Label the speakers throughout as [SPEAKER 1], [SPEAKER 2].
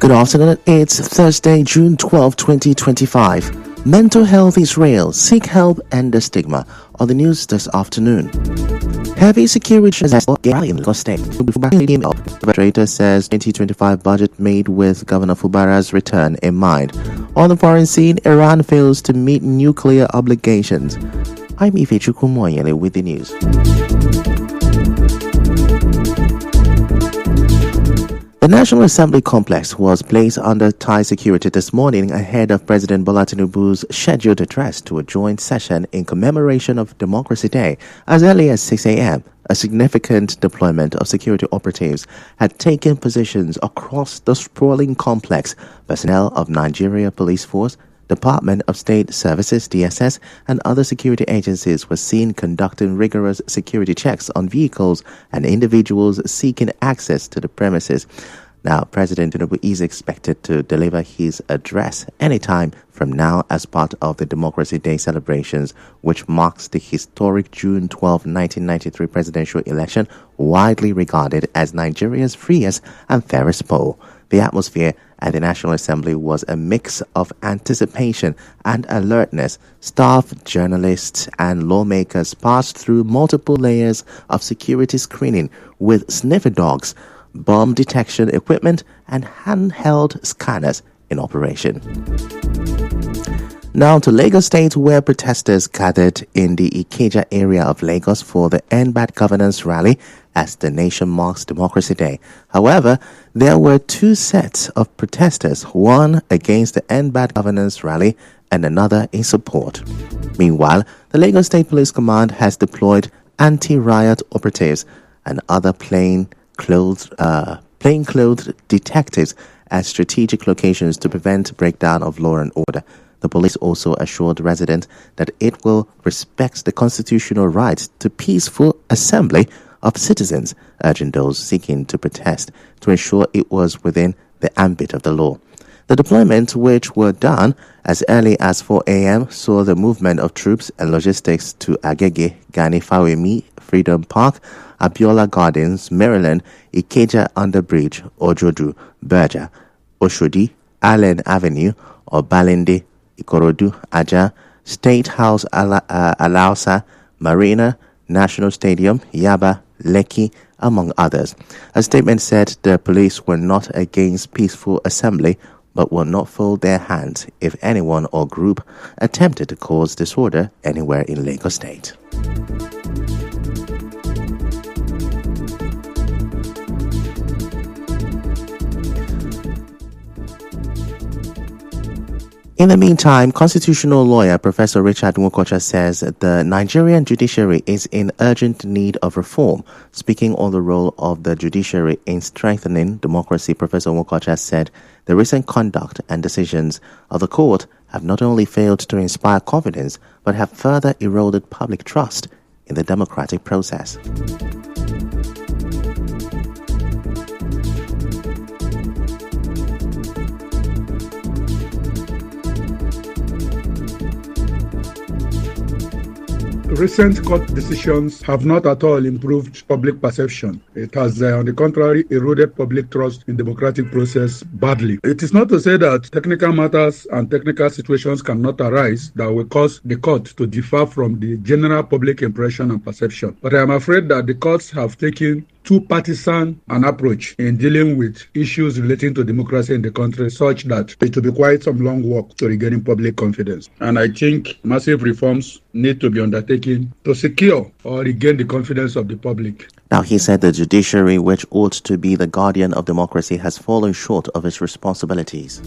[SPEAKER 1] Good afternoon. It's Thursday, June 12, 2025. Mental health is real. Seek help and the stigma. On the news this afternoon. Heavy security in Lagos State. The moderator says 2025 budget made with Governor Fubara's return in mind. On the foreign scene, Iran fails to meet nuclear obligations. I'm Ifechukwu Moyele with the news. The National Assembly complex was placed under tight security this morning ahead of President Bola Tinubu's scheduled address to a joint session in commemoration of Democracy Day. As early as 6 a.m., a significant deployment of security operatives had taken positions across the sprawling complex. Personnel of Nigeria Police Force, Department of State Services (DSS), and other security agencies were seen conducting rigorous security checks on vehicles and individuals seeking access to the premises. Now, President Tinubu is expected to deliver his address anytime from now as part of the Democracy Day celebrations, which marks the historic June 12, 1993 presidential election, widely regarded as Nigeria's freest and fairest poll. The atmosphere at the National Assembly was a mix of anticipation and alertness. Staff, journalists, and lawmakers passed through multiple layers of security screening with sniffer dogs, bomb detection equipment, and handheld scanners in operation. Now to Lagos State, where protesters gathered in the Ikeja area of Lagos for the End Bad Governance rally as the nation marks Democracy Day. However, there were two sets of protesters, one against the End Bad Governance rally and another in support. Meanwhile, the Lagos State Police Command has deployed anti-riot operatives and other plainclothed detectives at strategic locations to prevent breakdown of law and order. The police also assured residents that it will respect the constitutional right to peaceful assembly of citizens, urging those seeking to protest to ensure it was within the ambit of the law. The deployment, which were done as early as 4 a.m., saw the movement of troops and logistics to Agege, Gani Fawemi, Freedom Park, Abiola Gardens, Maryland, Ikeja Underbridge, Ojodu, Berja, Oshodi, Allen Avenue, Obalende, Ikorodu, Aja, State House Alausa, Marina, National Stadium, Yaba, Lekki, among others. A statement said the police were not against peaceful assembly, but will not fold their hands if anyone or group attempted to cause disorder anywhere in Lagos State. In the meantime, constitutional lawyer Professor Richard Nwokocha says the Nigerian judiciary is in urgent need of reform. Speaking on the role of the judiciary in strengthening democracy, Professor Nwokocha said the recent conduct and decisions of the court have not only failed to inspire confidence, but have further eroded public trust in the democratic process.
[SPEAKER 2] Recent court decisions have not at all improved public perception. It has, on the contrary, eroded public trust in democratic process badly. It is not to say that technical matters and technical situations cannot arise that will cause the court to differ from the general public impression and perception. But I am afraid that the courts have taken too partisan an approach in dealing with issues relating to democracy in the country, such that it will be quite some long walk to regaining public confidence. And I think massive reforms need to be undertaken to secure or regain the confidence of the public.
[SPEAKER 1] Now, he said the judiciary, which ought to be the guardian of democracy, has fallen short of its responsibilities.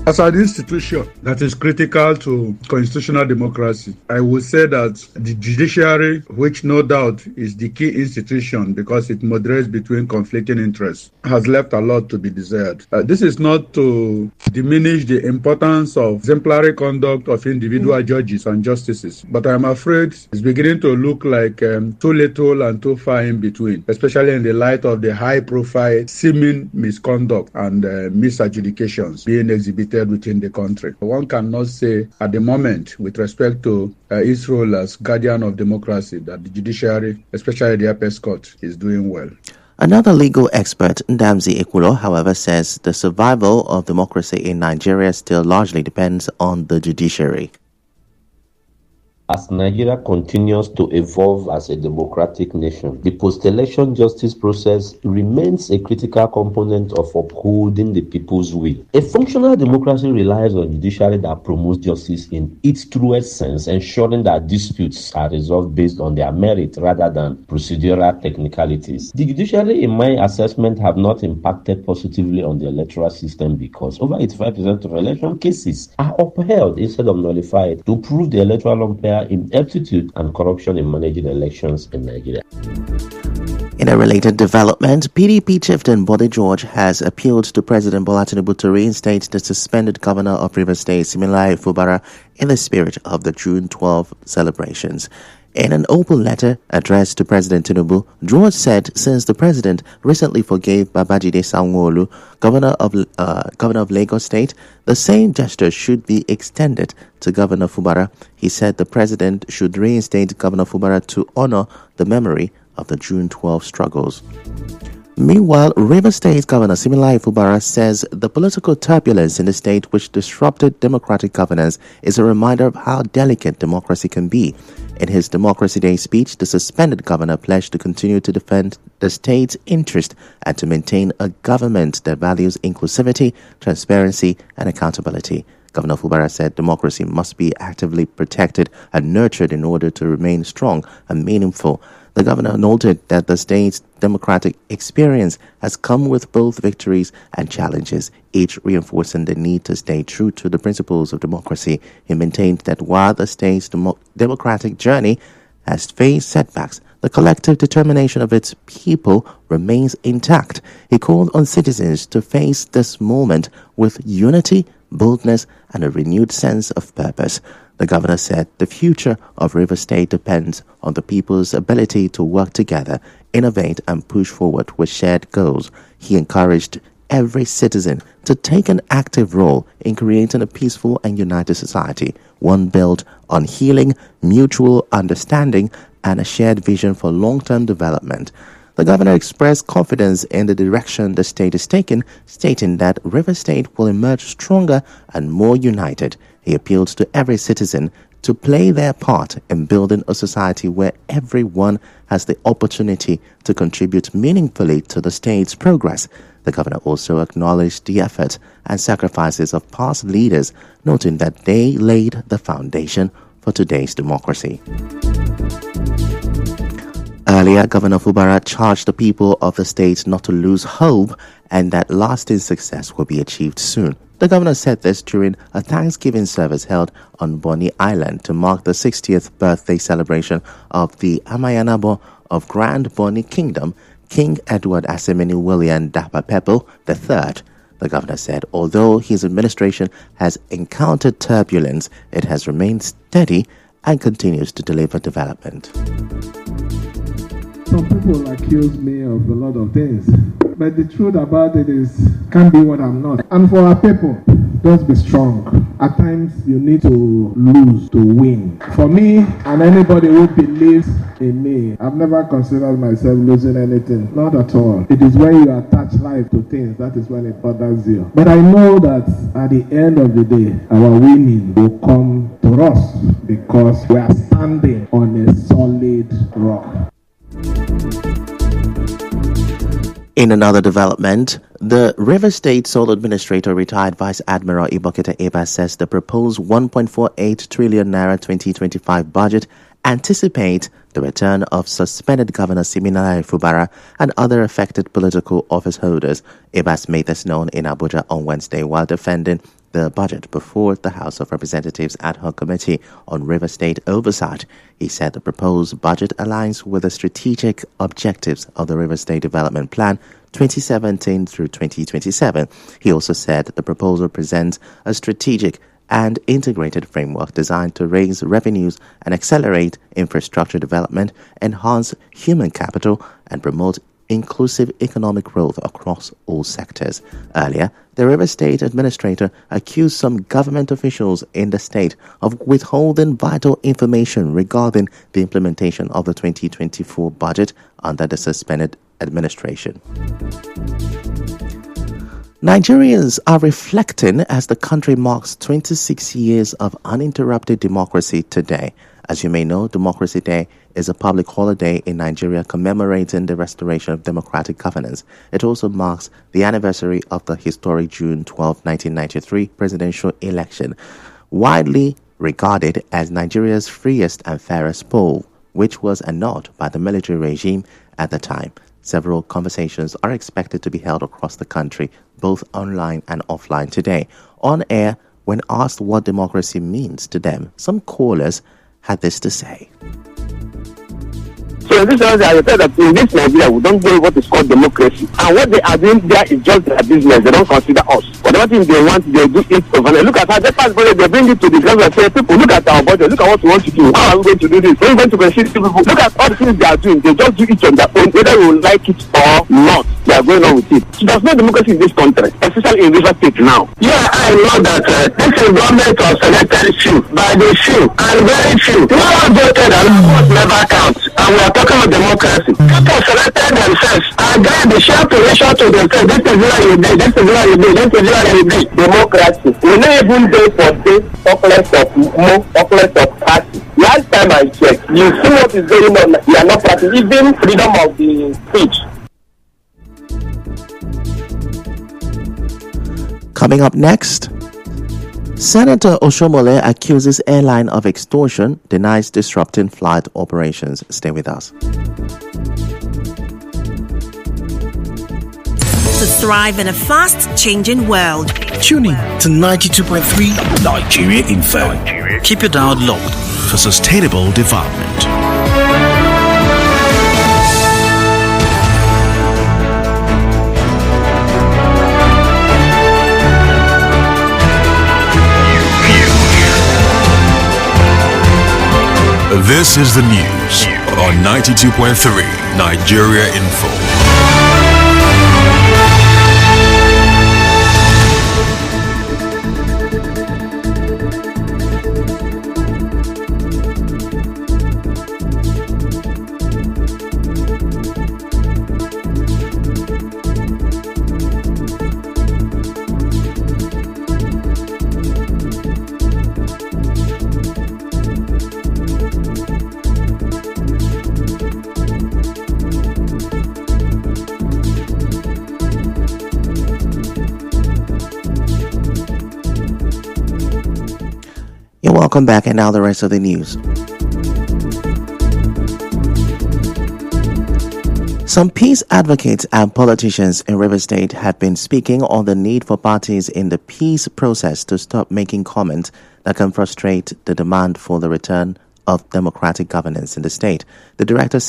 [SPEAKER 2] As an institution that is critical to constitutional democracy, I would say that the judiciary, which no doubt is the key institution because it moderates between conflicting interests, has left a lot to be desired. This is not to diminish the importance of exemplary conduct of individual judges and justices, but I'm afraid it's beginning to look like too little and too far in between, especially in the light of the high-profile seeming misconduct and misadjudications being exhibited within the country. One cannot say at the moment, with respect to its role as guardian of democracy, that the judiciary, especially the apex court, is doing well.
[SPEAKER 1] Another legal expert, Ndamzi Ekulo, however, says the survival of democracy in Nigeria still largely depends on the judiciary.
[SPEAKER 3] As Nigeria continues to evolve as a democratic nation, the post-election justice process remains a critical component of upholding the people's will. A functional democracy relies on a judiciary that promotes justice in its truest sense, ensuring that disputes are resolved based on their merit rather than procedural technicalities. The judiciary, in my assessment, have not impacted positively on the electoral system because over 85% of election cases are upheld instead of nullified to prove the electoral umpire ineptitude and corruption in managing elections in Nigeria.
[SPEAKER 1] In a related development, PDP chieftain Bode George has appealed to President Bola Tinubu to reinstate the suspended governor of Rivers State, Siminalayi Fubara, in the spirit of the June 12 celebrations. In an open letter addressed to President Tinubu, George said since the president recently forgave Babajide Sanwo-Olu, governor of Lagos State, the same gesture should be extended to Governor Fubara. He said the president should reinstate Governor Fubara to honor the memory of the June 12 struggles. Meanwhile, Rivers State Governor Siminalayi Fubara says the political turbulence in the state which disrupted democratic governance is a reminder of how delicate democracy can be. In his Democracy Day speech, the suspended governor pledged to continue to defend the state's interest and to maintain a government that values inclusivity, transparency, and accountability. Governor Fubara said democracy must be actively protected and nurtured in order to remain strong and meaningful. The governor noted that the state's democratic experience has come with both victories and challenges, each reinforcing the need to stay true to the principles of democracy. He maintained that while the state's democratic journey has faced setbacks, the collective determination of its people remains intact. He called on citizens to face this moment with unity, boldness, and a renewed sense of purpose. The governor said the future of Rivers State depends on the people's ability to work together, innovate, and push forward with shared goals. He encouraged every citizen to take an active role in creating a peaceful and united society, one built on healing, mutual understanding, and a shared vision for long-term development. The governor expressed confidence in the direction the state is taking, stating that Rivers State will emerge stronger and more united. He appealed to every citizen to play their part in building a society where everyone has the opportunity to contribute meaningfully to the state's progress. The governor also acknowledged the efforts and sacrifices of past leaders, noting that they laid the foundation for today's democracy. Earlier, Governor Fubara charged the people of the state not to lose hope and that lasting success will be achieved soon. The governor said this during a Thanksgiving service held on Bonny Island to mark the 60th birthday celebration of the Amayanabo of Grand Bonny Kingdom, King Edward Asemeni William Dapa Pepple III. The governor said although his administration has encountered turbulence, it has remained steady and continues to deliver development.
[SPEAKER 4] Some people accuse me of a lot of things, but the truth about it is, can't be what I'm not. And for our people, just be strong. At times, you need to lose to win. For me, and anybody who believes in me, I've never considered myself losing anything. Not at all. It is when you attach life to things, that is when it bothers you. But I know that at the end of the day, our winning will come to us because we are standing on a solid rock.
[SPEAKER 1] In another development, the Rivers State Sole Administrator, retired Vice Admiral Ibokete Eba, says the proposed 1.48 trillion naira 2025 budget anticipates the return of suspended Governor Siminalayi Fubara and other affected political office holders. Ebas made this known in Abuja on Wednesday while defending the budget before the House of Representatives Ad Hoc Committee on Rivers State Oversight. He said the proposed budget aligns with the strategic objectives of the Rivers State Development Plan 2017 through 2027. He also said the proposal presents a strategic and integrated framework designed to raise revenues and accelerate infrastructure development, enhance human capital, and promote inclusive economic growth across all sectors. Earlier, the Rivers State Administrator accused some government officials in the state of withholding vital information regarding the implementation of the 2024 budget under the suspended administration. Nigerians are reflecting as the country marks 26 years of uninterrupted democracy today. As you may know, Democracy Day is a public holiday in Nigeria commemorating the restoration of democratic governance. It also marks the anniversary of the historic June 12, 1993 presidential election, widely regarded as Nigeria's freest and fairest poll, which was annulled by the military regime at the time. Several conversations are expected to be held across the country, both online and offline today. On air, when asked what democracy means to them, some callers had this to say.
[SPEAKER 5] So this is I said that in this Nigeria we don't know what is called democracy, and what they are doing there is just their business. They don't consider us. Whatever thing they want, they do it overnight. Look at how they pass budget, they bring it to the government and say, people, look at our budget, look at what we want to do. How are we going to do this? We're going to consider people. Look at all the things they are doing. They just do it on their own, whether we like it or not. They are going on with it. So there's no democracy in this country, especially in River State now. Yeah, I know that this is government was selected few by the few and very few. No one voted and vote never counts. And we are talking about democracy. People selected themselves and then they share position to themselves. This is where you do, this is where you do, this is where you do. Democracy. We don't even do for this populist of more populist of party. Last time I checked, you see what is going on. You are not practicing even freedom of the speech.
[SPEAKER 1] Coming up next, Senator Oshomole accuses airline of extortion, denies disrupting flight operations. Stay with us.
[SPEAKER 6] To thrive in a fast-changing world.
[SPEAKER 7] Tune in to 92.3 Nigeria Info. Keep your dial locked for sustainable development.
[SPEAKER 8] This is the news on 92.3 Nigeria Info.
[SPEAKER 1] Welcome back, and now the rest of the news. Some peace advocates and politicians in Rivers State have been speaking on the need for parties in the peace process to stop making comments that can frustrate the demand for the return of democratic governance in the state. The Director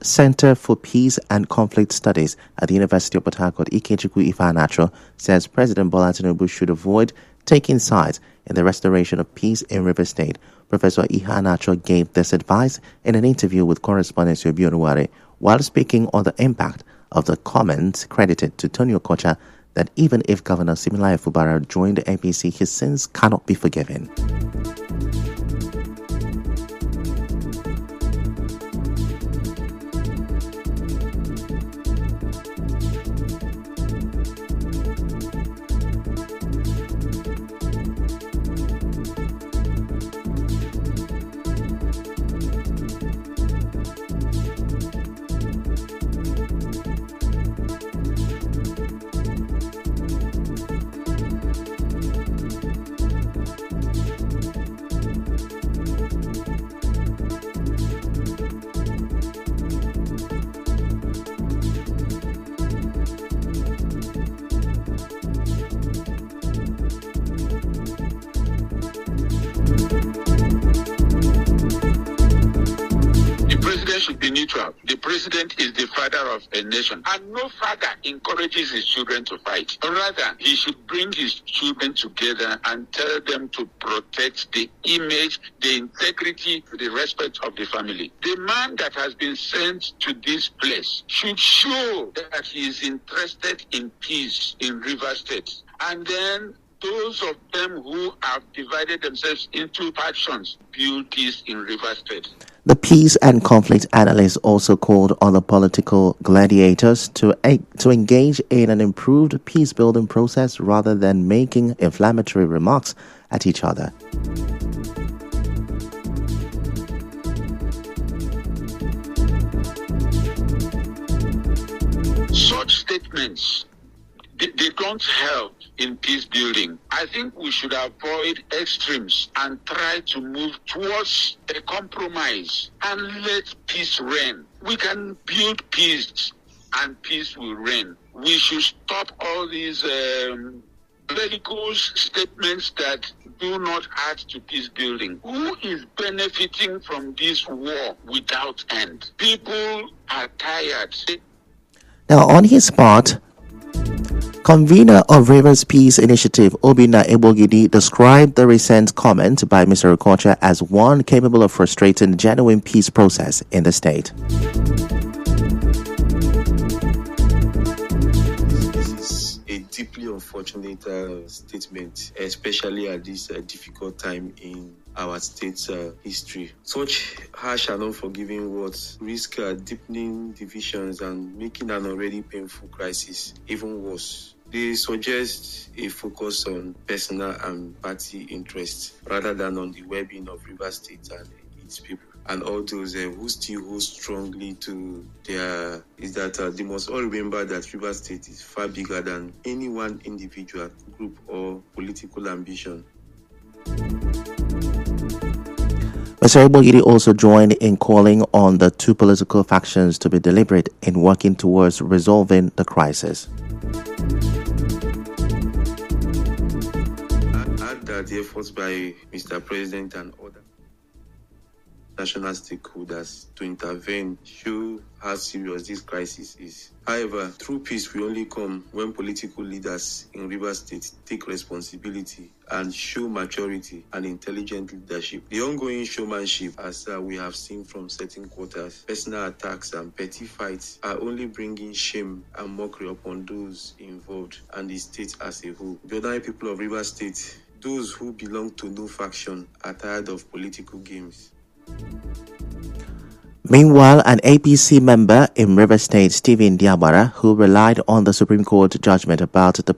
[SPEAKER 1] Center for Peace and Conflict Studies at the University of Port Harcourt, Ikechukwu Ifeanacho, says President Bola Tinubu should avoid taking sides in the restoration of peace in Rivers State. Professor Ifeanacho gave this advice in an interview with correspondent Yobi Onuware while speaking on the impact of the comments credited to Tony Okocha that even if Governor Siminalayi Fubara joined the APC, his sins cannot be forgiven.
[SPEAKER 9] Should be neutral. The president is the father of a nation, and no father encourages his children to fight. Rather, he should bring his children together and tell them to protect the image, the integrity, the respect of the family. The man that has been sent to this place should show that he is interested in peace in Rivers State. And then those of them who have divided themselves into factions build peace in Rivers State.
[SPEAKER 1] The peace and conflict analyst also called on the political gladiators to engage in an improved peace-building process rather than making inflammatory remarks at each other.
[SPEAKER 9] Such statements, they don't help in peace building. I think we should avoid extremes and try to move towards a compromise and let peace reign. We can build peace and peace will reign. We should stop all these bellicose statements that do not add to peace building. Who is benefiting from this war without end? People are tired.
[SPEAKER 1] Now, on his part, convener of Rivers Peace Initiative, Obinna Ebogidi, described the recent comment by Mr. Okocha as one capable of frustrating the genuine peace process in the state.
[SPEAKER 10] This is a deeply unfortunate statement, especially at this difficult time in our state's history. Such harsh and unforgiving words risk deepening divisions and making an already painful crisis even worse. They suggest a focus on personal and party interests rather than on the well-being of Rivers State and its people. And all those who still hold strongly to their is that they must all remember that Rivers State is far bigger than any one individual, group, or political ambition.
[SPEAKER 1] Mr. Ebogidi also joined in calling on the two political factions to be deliberate in working towards resolving the crisis.
[SPEAKER 10] Add that the efforts by Mr. President and other national stakeholders to intervene show how serious this crisis is. However, true peace will only come when political leaders in Rivers State take responsibility and show maturity and intelligent leadership. The ongoing showmanship, as we have seen from certain quarters, personal attacks and petty fights are only bringing shame and mockery upon those involved and the state as a whole. The ordinary people of Rivers State, those who belong to no faction, are tired of political games.
[SPEAKER 1] Meanwhile, an APC member in Rivers State, Stephen Diabara, who relied on the Supreme Court judgment about the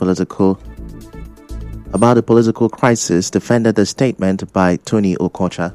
[SPEAKER 1] political crisis, defended the statement by Tony Okocha.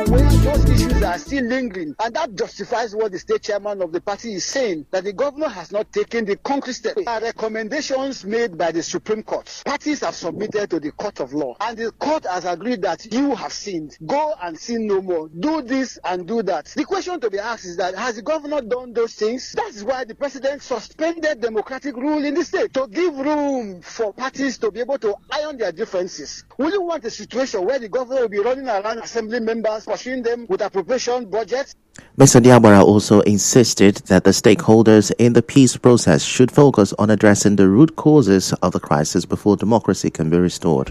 [SPEAKER 11] Where those issues are still lingering, and that justifies what the state chairman of the party is saying, that the governor has not taken the concrete steps. There are recommendations made by the Supreme Court. Parties have submitted to the court of law, and the court has agreed that you have sinned. Go and sin no more. Do this and do that. The question to be asked is that, has the governor done those things? That is why the president suspended democratic rule in the state, to give room for parties to be able to iron their differences. Will you want a situation where the governor will be running around assembly members, pursuing them with appropriation budgets?
[SPEAKER 1] Mr. Diabara also insisted that the stakeholders in the peace process should focus on addressing the root causes of the crisis before democracy can be restored.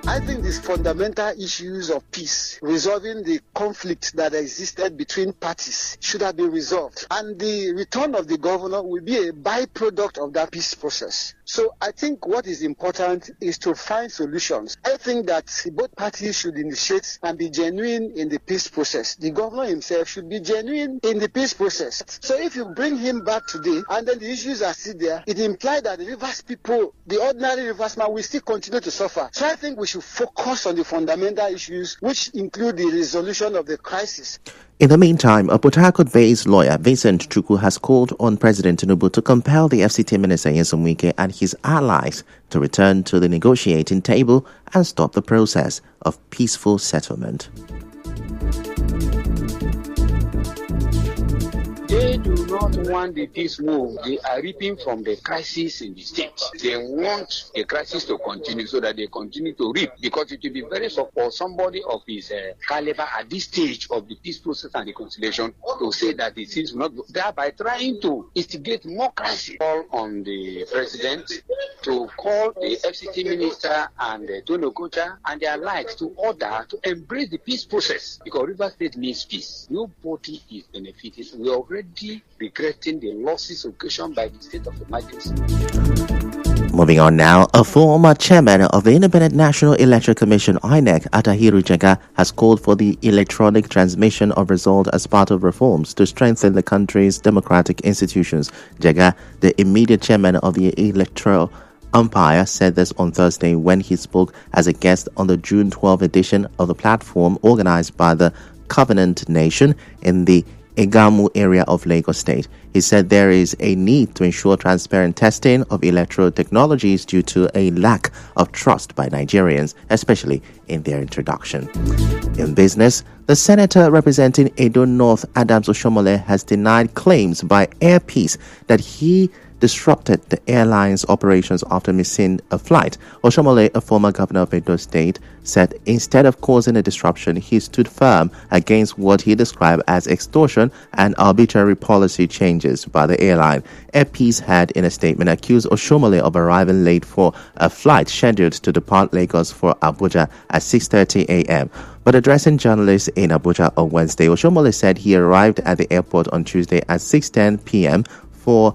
[SPEAKER 11] I think these fundamental issues of peace, resolving the conflict that existed between parties, should have been resolved. And the return of the governor will be a byproduct of that peace process. So I think what is important is to find solutions. I think that both parties should initiate and be genuine in the peace process. The governor himself should be genuine in the peace process. So if you bring him back today and then the issues are still there, it implies that the Rivers people, the ordinary Riversman, will still continue to suffer. So I think we should focus on the fundamental issues, which include the resolution of the crisis.
[SPEAKER 1] In the meantime, a Port Harcourt-based lawyer, Vincent Chukwu, has called on President Tinubu to compel the FCT Minister Nyesom Wike and his allies to return to the negotiating table and stop the process of peaceful settlement.
[SPEAKER 12] They do not want the peace move. They are reaping from the crisis in the state. They want the crisis to continue so that they continue to reap, because it will be very tough for somebody of his caliber at this stage of the peace process and reconciliation to say that the things will not go, thereby trying to instigate more crisis. Call on the president to call the FCT minister and Tony Okocha and their likes to order to embrace the peace process, because Rivers State needs peace. Nobody is benefiting. We already regret regretting the losses occasioned by the state of emergency.
[SPEAKER 1] Moving on now, a former chairman of the Independent National Electoral Commission, INEC, Atahiru Jega, has called for the electronic transmission of results as part of reforms to strengthen the country's democratic institutions. Jega, the immediate chairman of the Electoral Umpire, said this on Thursday when he spoke as a guest on the June 12 edition of the platform organized by the Covenant Nation in the Egamu area of Lagos State. He said there is a need to ensure transparent testing of electoral technologies due to a lack of trust by Nigerians, especially in their introduction. In business, the senator representing Edo North, Adams Oshomole, has denied claims by Air Peace that he disrupted the airline's operations after missing a flight. Oshomole, a former governor of Edo State, said instead of causing a disruption, he stood firm against what he described as extortion and arbitrary policy changes by the airline. Air Peace had, in a statement, accused Oshomole of arriving late for a flight scheduled to depart Lagos for Abuja at 6:30 a.m. But addressing journalists in Abuja on Wednesday, Oshomole said he arrived at the airport on Tuesday at 6:10 p.m. for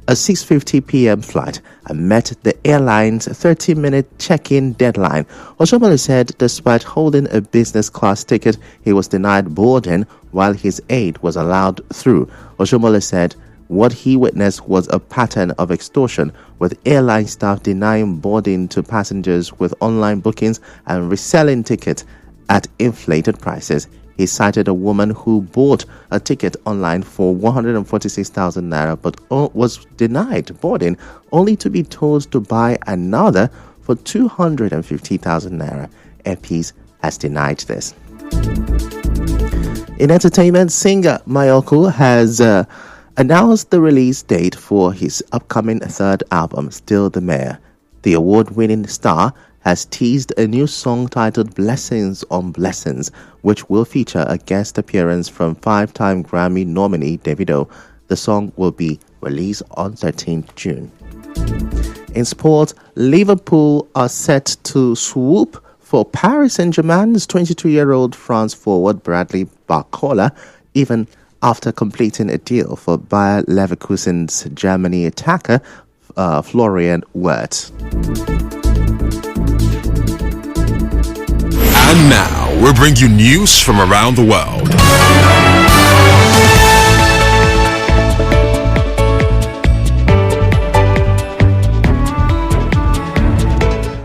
[SPEAKER 1] a 6:50 p.m. flight and met the airline's 30-minute check-in deadline. Oshomole said despite holding a business class ticket, he was denied boarding while his aide was allowed through. Oshomole said what he witnessed was a pattern of extortion, with airline staff denying boarding to passengers with online bookings and reselling tickets at inflated prices. He cited a woman who bought a ticket online for 146,000 naira but was denied boarding, only to be told to buy another for 250,000 naira. Air Peace has denied this. In entertainment, singer Mayoko has announced the release date for his upcoming third album, Still the Mayor. The award-winning star has teased a new song titled Blessings on Blessings, which will feature a guest appearance from five-time Grammy nominee Davido. The song will be released on 13th June. In sport, Liverpool are set to swoop for Paris Saint-Germain's 22-year-old France forward Bradley Barcola, even after completing a deal for Bayer Leverkusen's Germany attacker Florian Wirtz.
[SPEAKER 8] And now, we bring you news from around the world.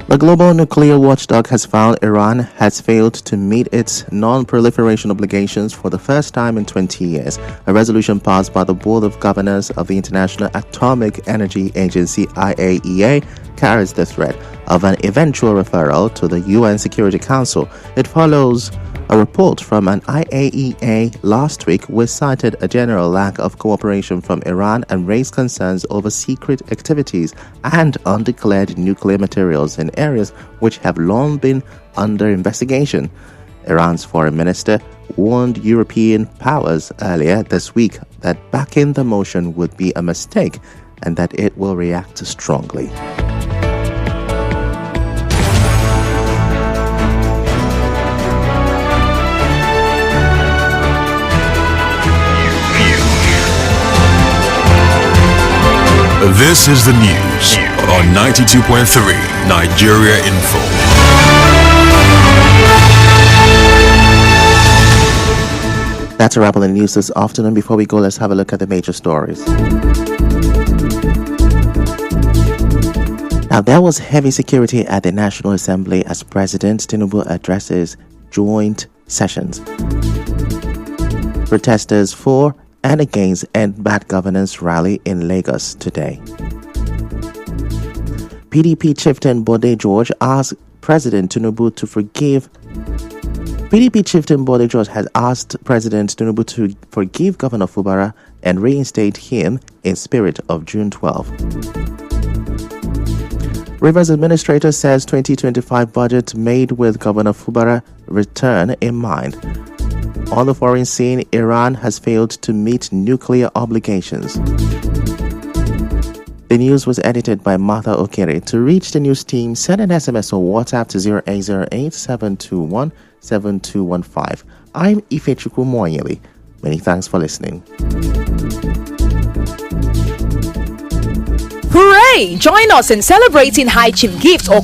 [SPEAKER 1] The global nuclear watchdog has found Iran has failed to meet its non-proliferation obligations for the first time in 20 years. A resolution passed by the Board of Governors of the International Atomic Energy Agency, IAEA, carries the threat of an eventual referral to the UN Security Council. It follows a report from an IAEA last week which cited a general lack of cooperation from Iran and raised concerns over secret activities and undeclared nuclear materials in areas which have long been under investigation. Iran's foreign minister warned European powers earlier this week that backing the motion would be a mistake and that it will react strongly.
[SPEAKER 8] This is the news on 92.3 Nigeria Info.
[SPEAKER 1] That's a wrap on the news this afternoon. Before we go, let's have a look at the major stories. Now, there was heavy security at the National Assembly as President Tinubu addresses joint sessions. Protesters for and against End Bad Governance rally in Lagos today. PDP chieftain Bode George asked President Tinubu to forgive. PDP chieftain Bode George has asked President Tinubu to forgive Governor Fubara and reinstate him in spirit of June 12. Rivers administrator says 2025 budget made with Governor Fubara return in mind. On the foreign scene, Iran has failed to meet nuclear obligations. The news was edited by Martha Okere. To reach the news team, send an SMS or WhatsApp to 0808-721-7215. I'm Ifechukwu Moyeli. Many thanks for listening.
[SPEAKER 13] Hey, join us in celebrating High Chief gifts or